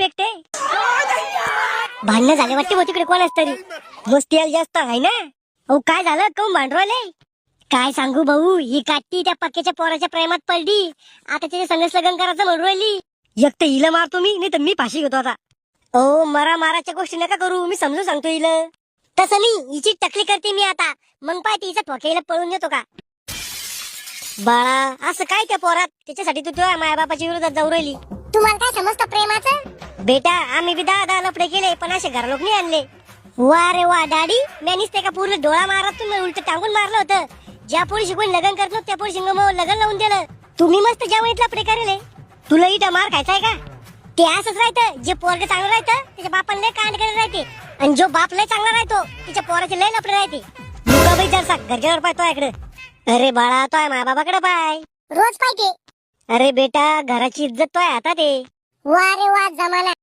Perfect आहे. भांडणं झाले वाटते मग तिकडे कोणाच तरी मस्ती आली जास्त आहे ना. अहो काय झालं काऊन भांडवले? काय सांगू भाऊ, ही काठी त्या पक्क्याच्या पोराच्या प्रेमात पडली. आता तिथे संगच लग्न करायचं म्हणून राहिली. एक तर हिला मारतो मी, नाही तर मी फाशी घेतो आता. ओ माराच्या गोष्टी नका करू, मी समजून सांगतो हिला. तसं नाही, हिची टकली करते मी आता. मग पाय तिचा ठोक्याला पळून येतो का? बाळा असं काय त्या पोरात, त्याच्यासाठी तू तुझ्या मायाबापाच्या विरोधात जाऊ राहिली. तुम्हाला काय समजतं प्रेमाचं? बेटा आम्ही बी 10 लफडे केले, पण असे घरलोक नाही आणले. वा रे वा डॅडी, मॅनीच ते का पूर्ण डोळा मारत तुम्ही उलट टांगून मारलं होतं. ज्या पोरी शिकून लग्न करत त्या पोरी शिंग लग्न लावून दिलं. तुम्ही मस्त ज्या वयात लफडे करेले. तुला इटा मार खायचाय का? ते असंच राहतं, जे पोरग चांगलं राहतं त्याच्या बापाला लय कांड करत राहते, आणि जो बाप लय चांगला राहतो त्याच्या पोराचे लय लफडे राहते. मुका बाई जरसा घरच्यावर पाय तो इकडे. अरे बाळा तो माय बाबाकडे पाय. रोज पाहिजे. अरे बेटा घराची इज्जत तो हातात आहे. वा रे वा जमाना.